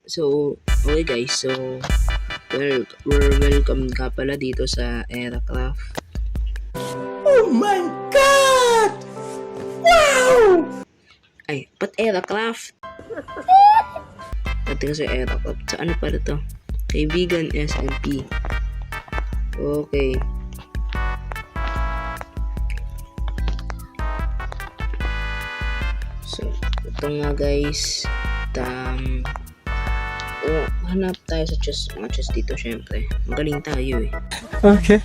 So, okay guys, so we're welcome ka pala dito sa Aircraft. Oh my God! Wow! Ay, ba't Aircraft? Dati kasi Aircraft. Sa ano pala to? Kaibigan SMP. Okay. So, ito nga guys. Hanap tayo sa mga chess dito syempre. Magaling tayo eh. Okay.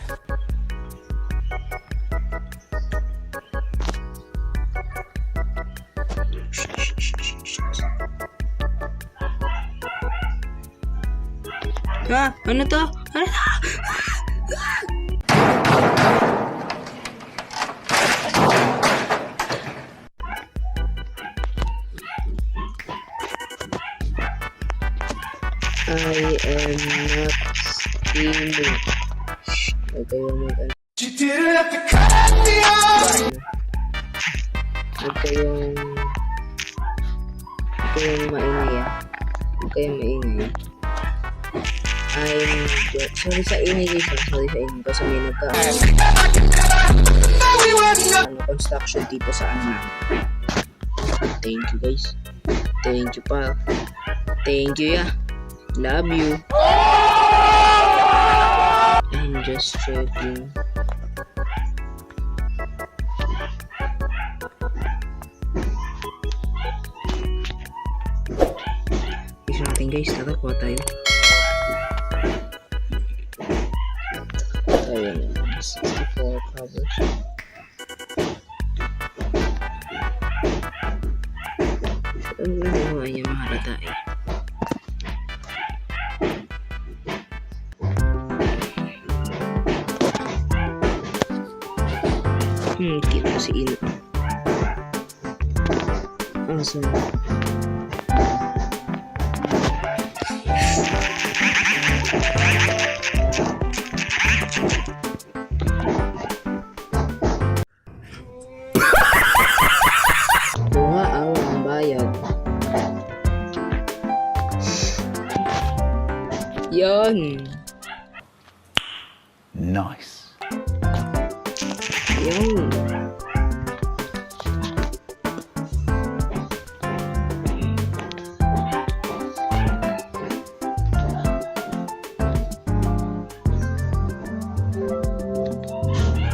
Ha? Ano to? Ano to? I am not stealing. Huwag kayong mag-ano. Huwag kayong maingay ah. Huwag kayong maingay. Sorry sa ingay guys. Sorry sa ingay. Kasi may construction dito sa ano namin. Thank you guys. Thank you pa. Thank you yeah. Love you. I'm just checking. Isa natin guys. Tara, kuha tayo. Ayan. 64 covers. Ang ginawa niya mahalata eh. Kita si Ino. Awesome. Kuha ang bayad. Yon. Nice. Yon.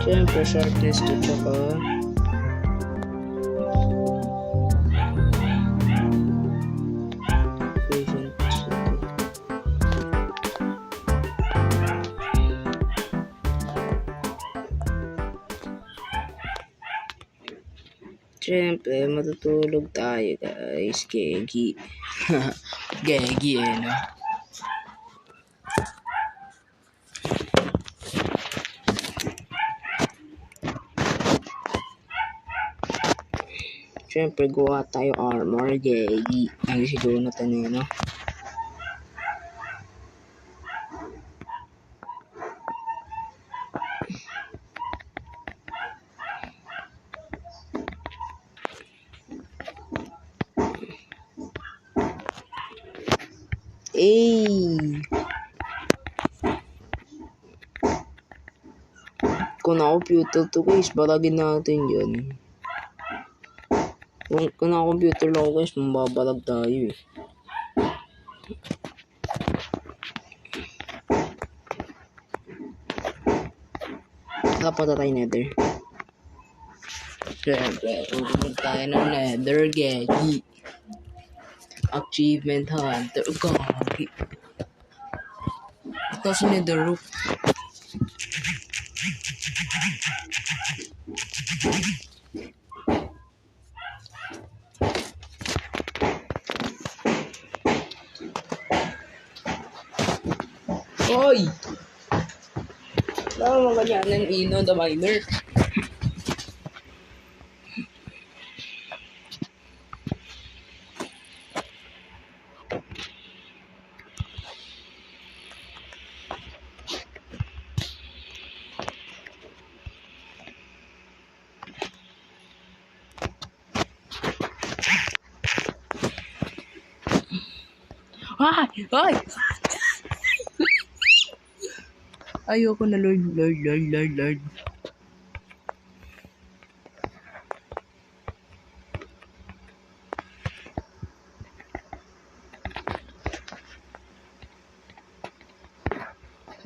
Siyempre, sharpness to tsaka siyempre, matutulog tayo guys. Gegi. Gegi eh, no? Siyempre, gawa tayo armor. Gegi. Ang siguro natin eh, no? Kung na-computer to guys, balagin natin yun. Kung na-computer lang guys, mababalag tayo eh. Kapunta tayo nether. Siyempre, pupunta tayo ng nether, gagi. Achievement hunter, gagi. Ito si nether roof. Hoy! Wala mo ganyan ng Ino the Miner. Ay! Ay! Ayoko na, Lord. Lord.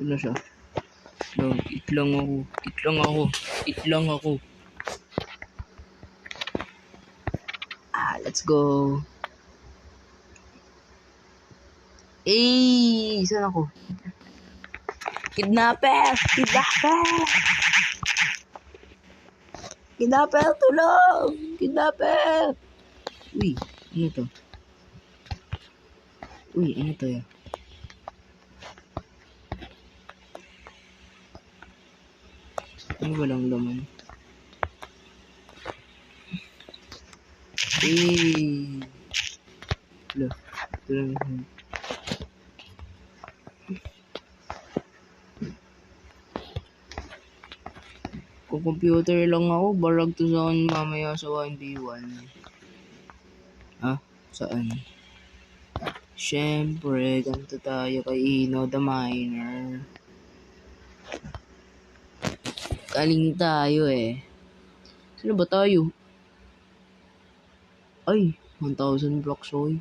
Ano siya? No, itlang ako. Let's go. Saan ako? Kidnapper! Tulong! Kidnapper! Uy, ano to? Ya? Ano walang laman? Wala. Ito lang. Kung computer lang ako, barag to saan mamaya sa 1v1. Saan? Siyempre, ganito tayo kay Ino the Miner. Galing tayo eh. Sino ba tayo? Ay, 1,000 blocks oy.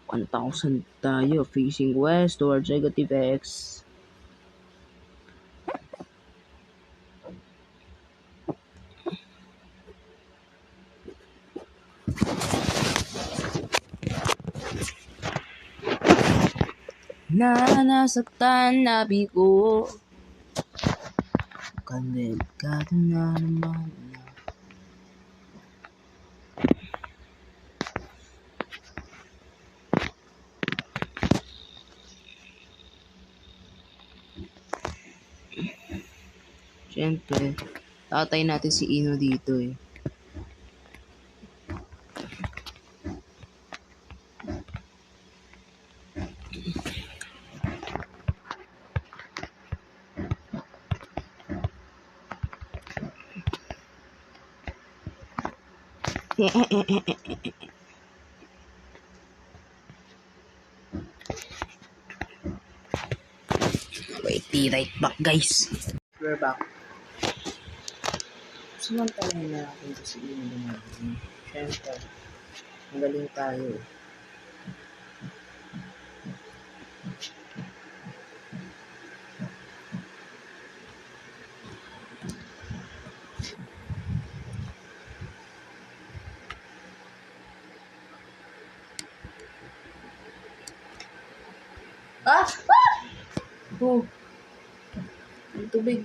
1,000 tayo. Facing west towards negative X. Nasaktan nabi ko. Delikado na naman. Siyempre, tatay natin si Ino dito eh. Wait, right back guys. We're back. Samantalahin na natin ito si Ino natin. Siyempre, magaling tayo eh. Oh, ang tubig.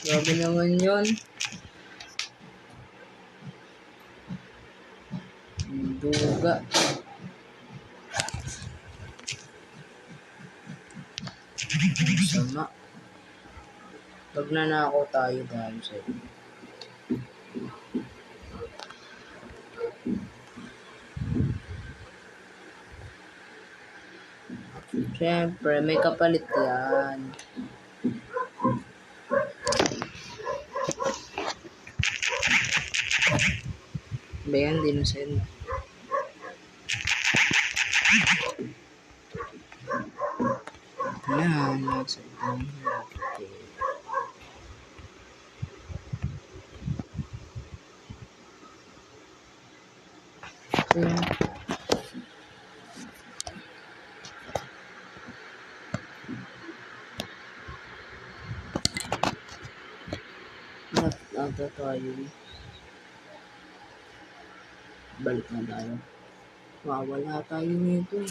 Grabe naman yun. Duga. Sama. Pag nanakaw tayo dahil sa'yo. Siyempre, may kapalit yan. Ba yan, dinosen. Yan, nasa ibang natin. Nata tayo. Balik na tayo. Mawala tayo nito eh.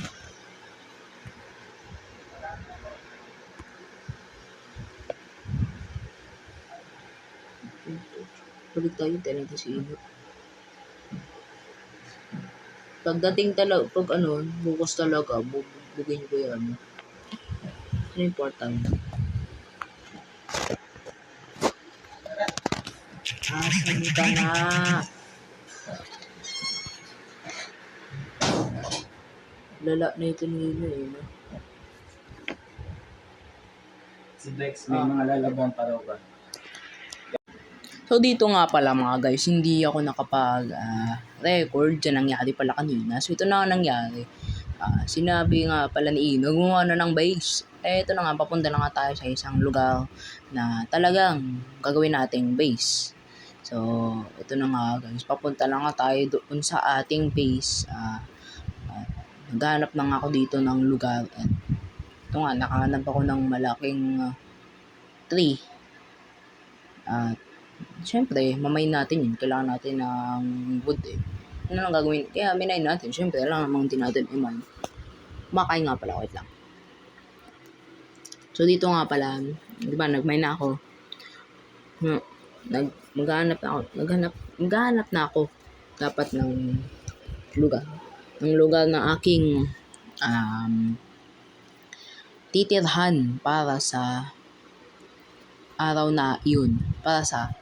Balik tayo, tayo natin si Ino. Pagdating talaga, bukas talaga, bubugin ko yan. Ano important? Asan ka na? Lala na ito ni Ino eh. No? Si Dex, may mga lalabang pa raw ba? So dito nga pala mga guys, hindi ako nakapag-record. Dyan nangyari pala kanina. So ito na nga nangyari. Sinabi nga pala ni Ino, gumawa na ng base. Ito na nga, papunta na nga tayo sa isang lugar na talagang gagawin nating base. So ito na nga guys, papunta na nga tayo doon sa ating base. Naghanap na nga ako dito ng lugar. At ito nga, nakahanap ako ng malaking tree. At syempre, mamay natin yun. Kailangan natin ng wood eh. Ano lang gagawin? Kaya minay natin. Syempre, kailangan namang din natin i-mine. Kumakain nga pala. Wait lang. So, dito nga pala, di ba, nag-mine na ako. Maghanap na ako. Dapat ng lugar. Ng lugar na aking titirhan para sa araw na iyon. Para sa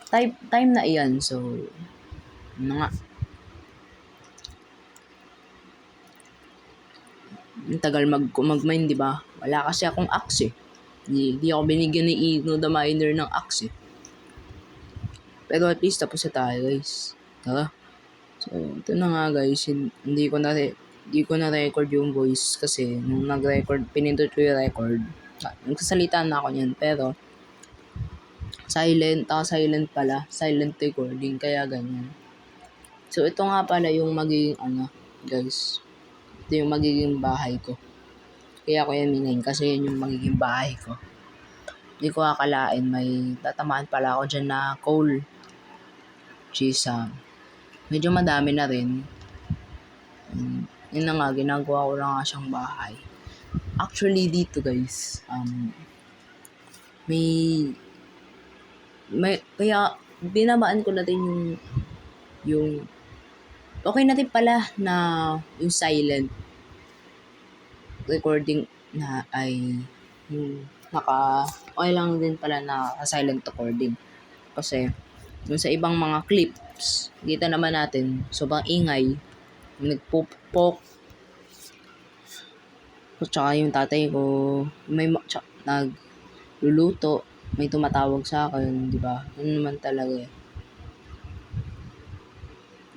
time na iyan. So, ano nga. Ang tagal mag-mine, di ba? Wala kasi akong axe eh. Hindi ako binigyan ni Ino the Miner ng axe eh. Pero at least tapos na tayo guys. Tara. So, ito na nga guys. Hindi ko na record yung voice kasi nung nag-record, pinindot ko yung record. Nagsasalita na ako niyan pero silent pala. Silent recording kaya ganyan. So, ito nga pala yung magiging guys. Ito yung magiging bahay ko. Kaya ko yan minain kasi yun yung magiging bahay ko. Hindi ko akalain may tatamaan pala ako dyan na coal. Which medyo madami na rin. Yun na nga, ginagawa ko lang nga siyang bahay. Actually dito guys, may kaya binabaan ko natin yung okay natin pala na yung silent recording na ay yung okay lang din pala na silent recording. Kasi yung sa ibang mga clips, kita naman natin, sobrang ingay, nagpupok. Tsaka yung tatay ko, nagluluto, may tumatawag sa akin, di ba? Yun naman talaga eh.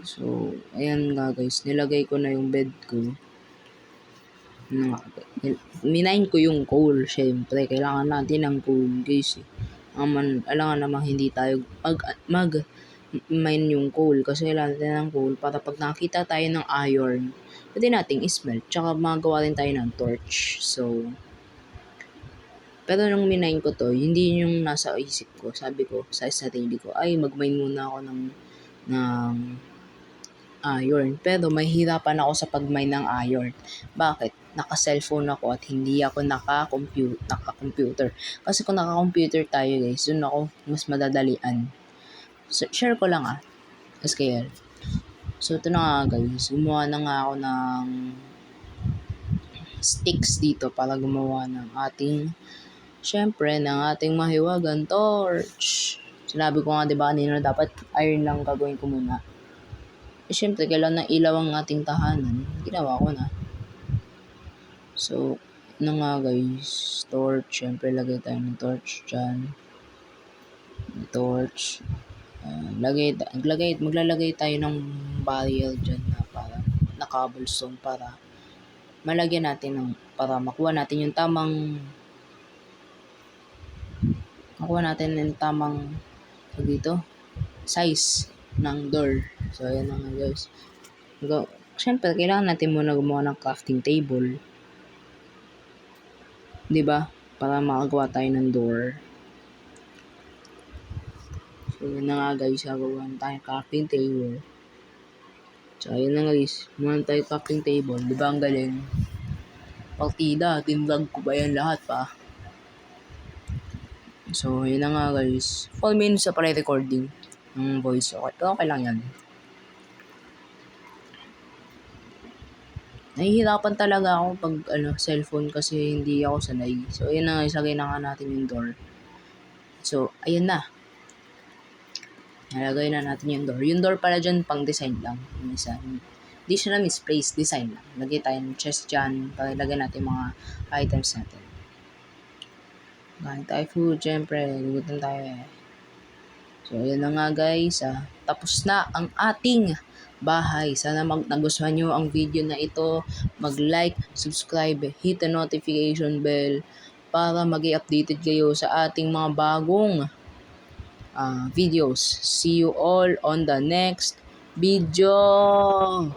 So, ayan nga guys, nilagay ko na yung bed ko. Minain ko yung coal, syempre. Kailangan natin ng coal guys eh. Alangan namang hindi tayo mag-mine yung coal kasi kailangan natin ng coal para pag nakita tayo ng iron, pwede nating ismelt. Tsaka magawa rin tayo ng torch. So, pero nung minain ko to, hindi yung nasa isip ko. Sabi ko sa sarili ko, ay mag-mine muna ako ng iron. Pero may hirapan ako sa pag-mine ng iron. Bakit? Naka-cellphone ako at hindi ako naka-computer. Kasi kung naka-computer tayo guys, dun ako mas madadalian. So, share ko lang SKL. So, ito na nga guys. Gumawa na nga ako ng sticks dito para gumawa ng ating mahiwagang torch. Sinabi ko nga diba kanina dapat iron lang gagawin ko muna. Siyempre, kailangan na ilaw ang ating tahanan. Ginawa ko na. So, nga guys, torch. Siyempre, lagay tayo ng torch dyan. Torch. Maglalagay tayo ng barrel dyan para cobblestone para malagyan natin para makuha natin yung tamang size ng door. So, ayan na nga guys. Siyempre, kailangan natin muna gumawa ng crafting table. Diba? Para makagawa tayo ng door. So, yun na nga guys. Gagawa tayo ng crafting table. So, ayun na nga guys. Gumawa tayo crafting table. Diba ang galing? Partida. Tinvlog ko ba yan lahat pa? So, yun na nga guys. 4 minutes na pala recording ng voice. Okay lang yan. Nahihirapan talaga ako pag cellphone kasi hindi ako sanay. So, ayun na nga, isagay na nga natin yung door. So, ayun na. Nalagay na natin yung door. Yung door pala dyan, pang design lang. Yung isa. Hindi siya na misplaced, design lang. Lagay tayo ng chest dyan para ilagay natin mga items natin. Kain tayo food, syempre. Lugutan tayo eh. So, yun na nga guys. Tapos na ang ating bahay. Sana nagustuhan nyo ang video na ito. Mag-like, subscribe, hit the notification bell para mag-i-updated kayo sa ating mga bagong videos. See you all on the next video.